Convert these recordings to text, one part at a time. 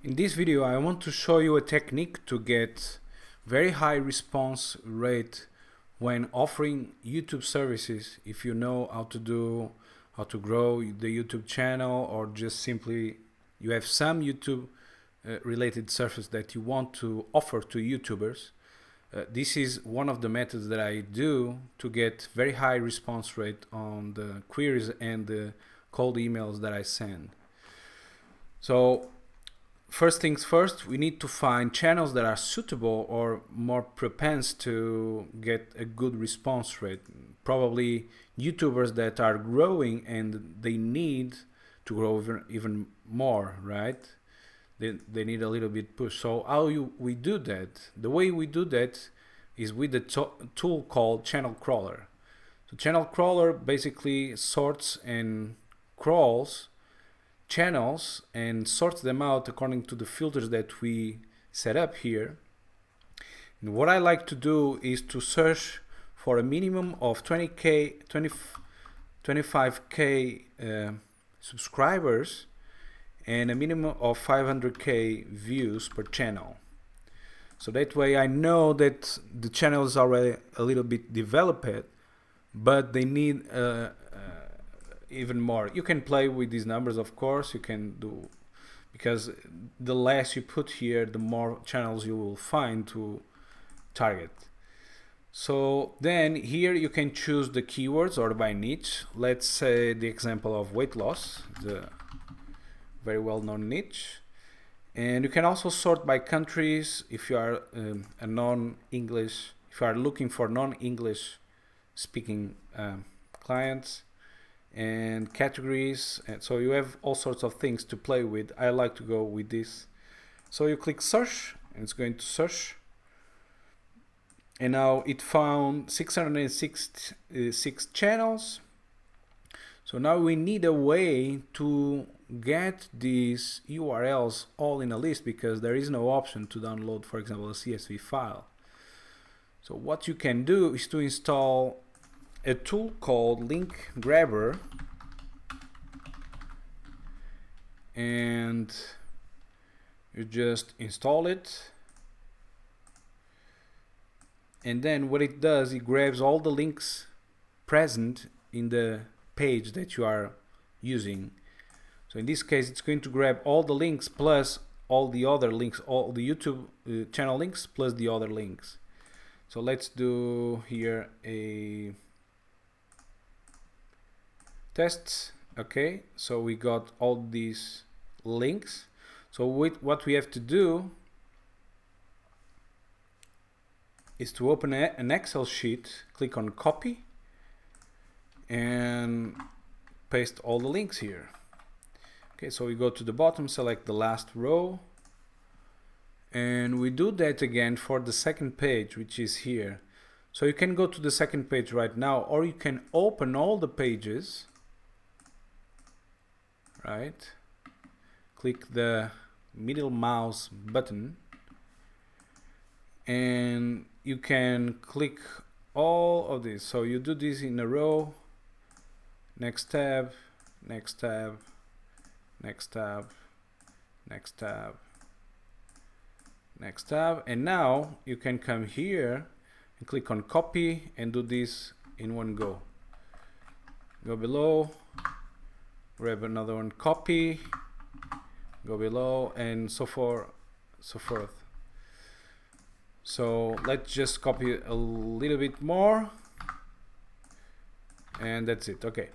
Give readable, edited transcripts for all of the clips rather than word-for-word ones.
In this video I want to show you a technique to get very high response rate when offering YouTube services. If you know how to grow the YouTube channel, or just simply you have some YouTube related service that you want to offer to YouTubers, this is one of the methods that I do to get very high response rate on the queries and the cold emails that I send. So first things first, we need to find channels that are suitable or more propense to get a good response rate. Probably YouTubers that are growing and they need to grow even more, right? They need a little bit push. So how we do that? The way we do that is with the tool called Channel Crawler. So Channel Crawler basically sorts and crawls channels and sorts them out according to the filters that we set up here. And what I like to do is to search for a minimum of 25k subscribers and a minimum of 500k views per channel. So that way I know that the channel is already a little bit developed, but they need even more. You can play with these numbers, of course. You can do, because the less you put here, the more channels you will find to target. So then here you can choose the keywords or by niche. Let's say the example of weight loss, the very well-known niche. And you can also sort by countries if you are a non-English, if you are looking for non-English speaking clients, and categories. And so you have all sorts of things to play with. I like to go with this. So you click search and it's going to search. And now it found 606 channels. So now we need a way to get these URLs all in a list, because there is no option to download, for example, a CSV file. So what you can do is to install a tool called Link Grabber, and you just install it, and then what it does, it grabs all the links present in the page that you are using. So in this case it's going to grab all the links plus all the other links, all the YouTube channel links plus the other links. So let's do here a tests. Okay, so we got all these links. So what we have to do is to open an Excel sheet, click on copy, and paste all the links here. Okay, so we go to the bottom, select the last row, and we do that again for the second page, which is here. So you can go to the second page right now, or you can open all the pages, right? Click the middle mouse button and you can click all of this. So you do this in a row, next tab, next tab, next tab, next tab, next tab, and now you can come here and click on copy and do this in one go. Go below, grab another one, copy, go below, and so forth. So let's just copy a little bit more, and that's it. Okay,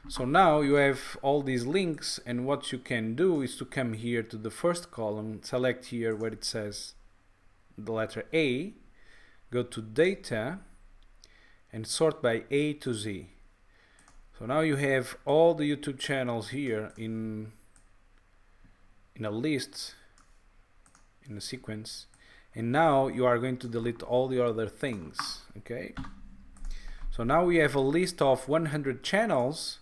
so now you have all these links, and what you can do is to come here to the first column, select here where it says the letter A, go to data and sort by A to Z. So now you have all the YouTube channels here in a list, in a sequence, and now you are going to delete all the other things. Okay, so now we have a list of 100 channels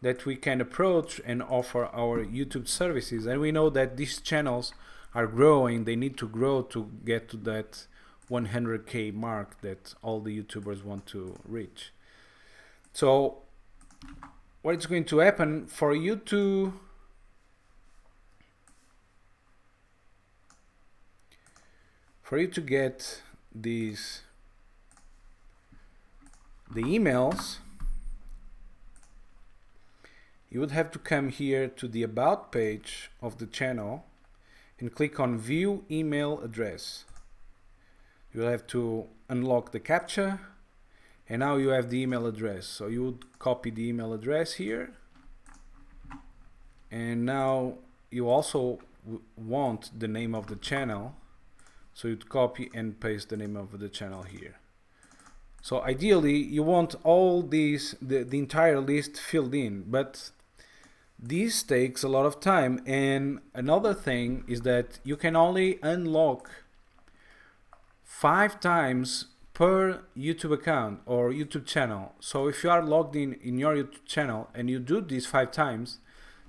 that we can approach and offer our YouTube services, and we know that these channels are growing. They need to grow to get to that 100k mark that all the YouTubers want to reach. So what is going to happen for you to for you to get the emails, you would have to come here to the About page of the channel and click on View Email Address. You will have to unlock the CAPTCHA, and now you have the email address. So you would copy the email address here, and now you also want the name of the channel, so you'd copy and paste the name of the channel here. So ideally you want all these, the entire list filled in, but this takes a lot of time. And another thing is that you can only unlock 5 times per YouTube account or YouTube channel. So if you are logged in your YouTube channel and you do this 5 times,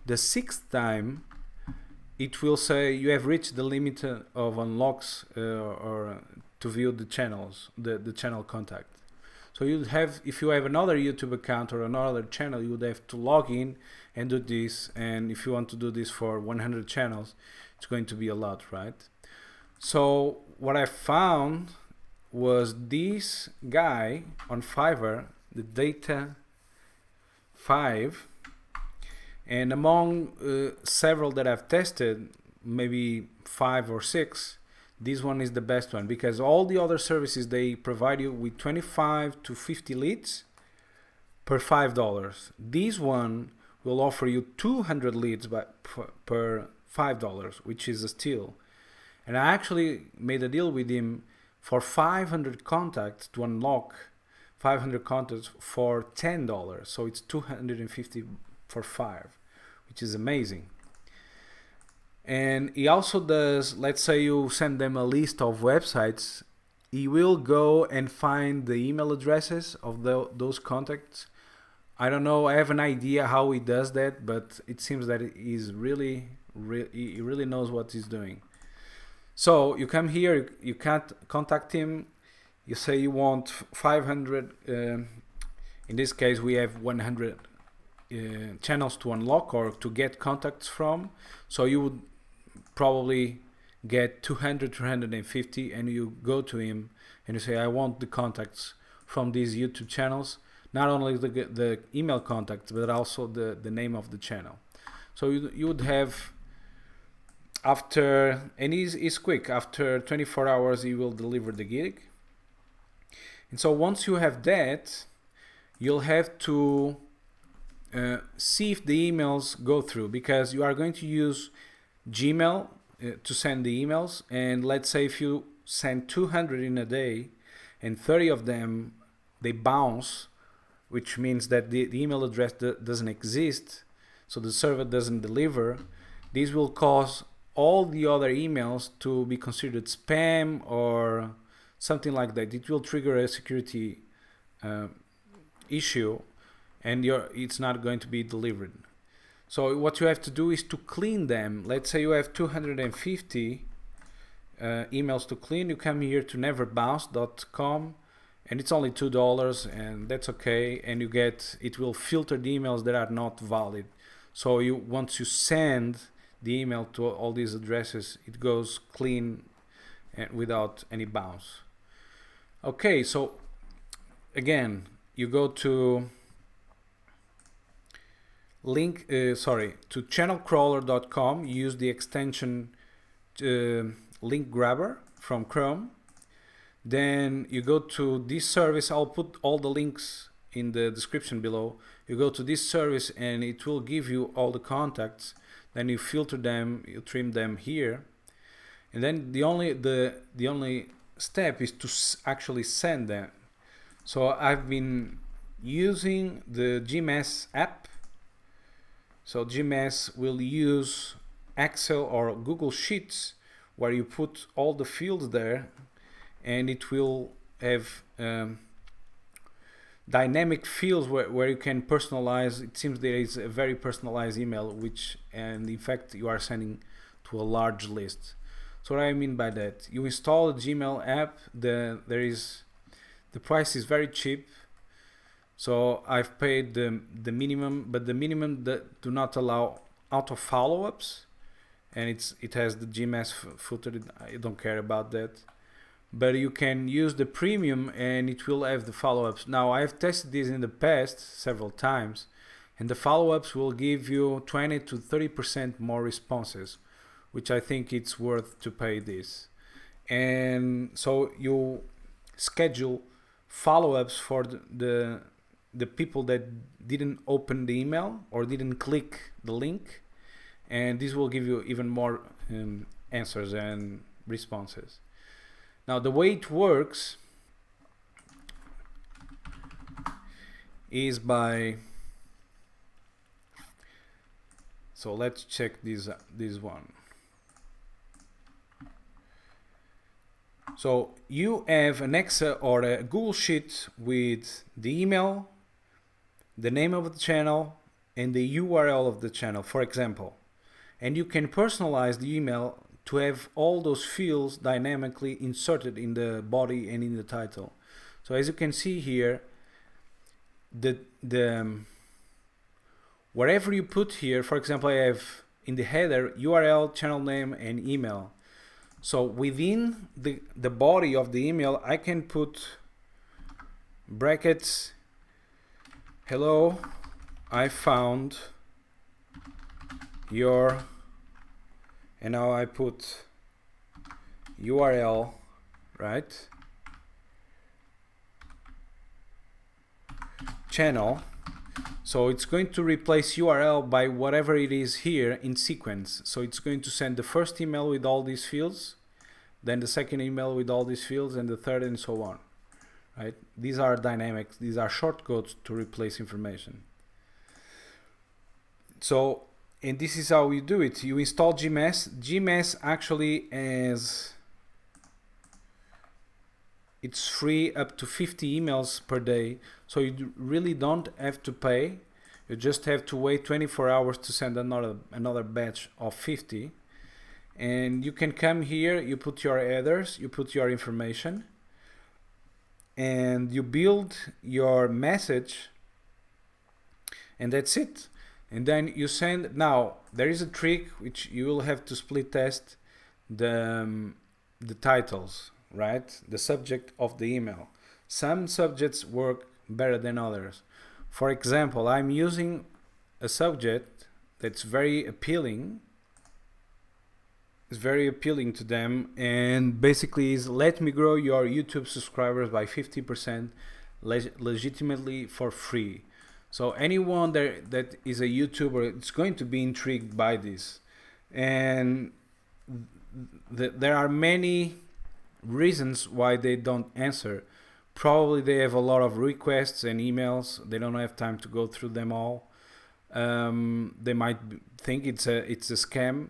the 6th time it will say you have reached the limit of unlocks or to view the channels, the channel contact. So you'd have, if you have another YouTube account or another channel, you would have to log in and do this. And if you want to do this for 100 channels, it's going to be a lot, right? So what I found was this guy on Fiverr, the Data 5, and among several that I've tested, maybe 5 or 6, this one is the best one, because all the other services, they provide you with 25 to 50 leads per $5. This one will offer you 200 leads per $5, which is a steal. And I actually made a deal with him for 500 contacts to unlock 500 contacts for $10. So it's 250 for 5, which is amazing. And he also does, let's say you send them a list of websites, he will go and find the email addresses of those contacts. I don't know, I have an idea how he does that, but it seems that he really knows what he's doing. So you come here, you can't contact him, you say you want 500, in this case we have 100 channels to unlock or to get contacts from, so you would probably get 200, 250, and you go to him and you say, I want the contacts from these YouTube channels, not only the email contacts, but also the name of the channel. So you would have, after, and he's quick, after 24 hours he will deliver the gig. And so once you have that, you'll have to see if the emails go through, because you are going to use Gmail to send the emails. And let's say if you send 200 in a day and 30 of them they bounce, which means that the email address doesn't exist, so the server doesn't deliver, this will cause all the other emails to be considered spam or something like that. It will trigger a security issue, and it's not going to be delivered. So what you have to do is to clean them. Let's say you have 250 emails to clean. You come here to neverbounce.com, and it's only $2, and that's okay. And you get, it will filter the emails that are not valid. So once you send the email to all these addresses, it goes clean and without any bounce. Okay, so again, you go to to channelcrawler.com, use the extension link grabber from Chrome. Then you go to this service. I'll put all the links in the description below. You go to this service and it will give you all the contacts. Then you filter them, you trim them here, and then the only step is to actually send them. So I've been using the GMS app. So GMS will use Excel or Google Sheets, where you put all the fields there, and it will have dynamic fields where you can personalize. It seems there is a very personalized email, and in fact you are sending to a large list. So what I mean by that, you install the Gmail app, the price is very cheap. So I've paid the minimum, but the minimum that do not allow auto follow-ups, and it has the GMS filtered. I don't care about that. but you can use the premium and it will have the follow-ups. Now I've tested this in the past several times, and the follow-ups will give you 20 to 30% more responses, which I think it's worth to pay this. And so you schedule follow-ups for the people that didn't open the email or didn't click the link, and this will give you even more answers and responses. Now the way it works is by, so let's check this one. So you have an Excel or a Google Sheet with the email, the name of the channel, and the URL of the channel, for example. And you can personalize the email to have all those fields dynamically inserted in the body and in the title. So as you can see here, wherever you put here, for example, I have in the header URL, channel name, and email. So within the body of the email, I can put brackets, hello, I found your, and now I put URL, right, channel. So it's going to replace URL by whatever it is here in sequence. So it's going to send the first email with all these fields, then the second email with all these fields, and the third, and so on. Right? These are dynamics. These are shortcuts to replace information. So, and this is how you do it. You install GMS. GMS actually it's free up to 50 emails per day, so you really don't have to pay. You just have to wait 24 hours to send another batch of 50. And you can come here, you put your headers, you put your information, and you build your message, and that's it. And then you send. Now there is a trick which you will have to split test the titles, right? The subject of the email. Some subjects work better than others. For example, I'm using a subject that's very appealing. It's very appealing to them, and basically is let me grow your YouTube subscribers by 50% legitimately for free. So anyone that is a YouTuber is going to be intrigued by this. And there are many reasons why they don't answer. Probably they have a lot of requests and emails. They don't have time to go through them all. They might think it's a scam.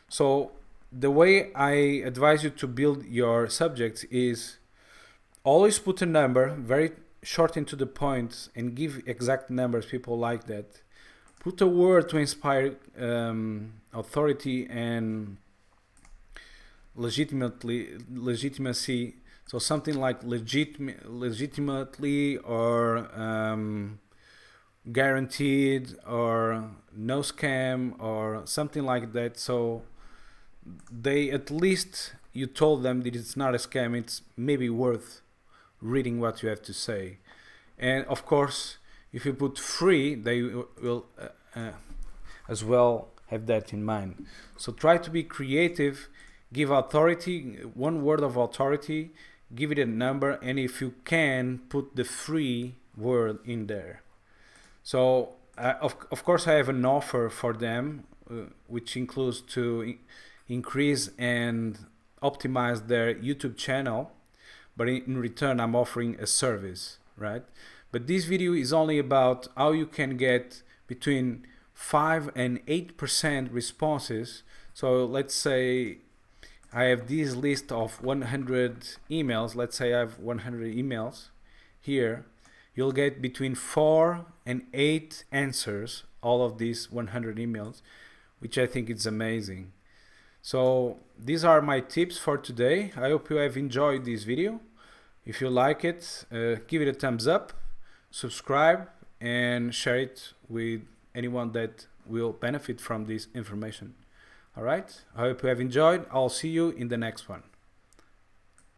So the way I advise you to build your subjects is always put a number, very short and to the point, and give exact numbers. People like that. Put a word to inspire authority and legitimacy. So something like legitimately or guaranteed or no scam or something like that. So they, at least you told them that it's not a scam, it's maybe worth reading what you have to say. And of course, if you put free, they will as well have that in mind. So try to be creative, give authority, one word of authority, give it a number, and if you can, put the free word in there. So of course I have an offer for them, which includes to increase and optimize their YouTube channel, but in return I'm offering a service, right? But this video is only about how you can get between 5 and 8% responses. So let's say I have this list of 100 emails. Let's say I have 100 emails here. You'll get between 4 and 8 answers, all of these 100 emails, which I think is amazing. So these are my tips for today. I hope you have enjoyed this video. If you like it, give it a thumbs up, subscribe, and share it with anyone that will benefit from this information. All right, I hope you have enjoyed. I'll see you in the next one.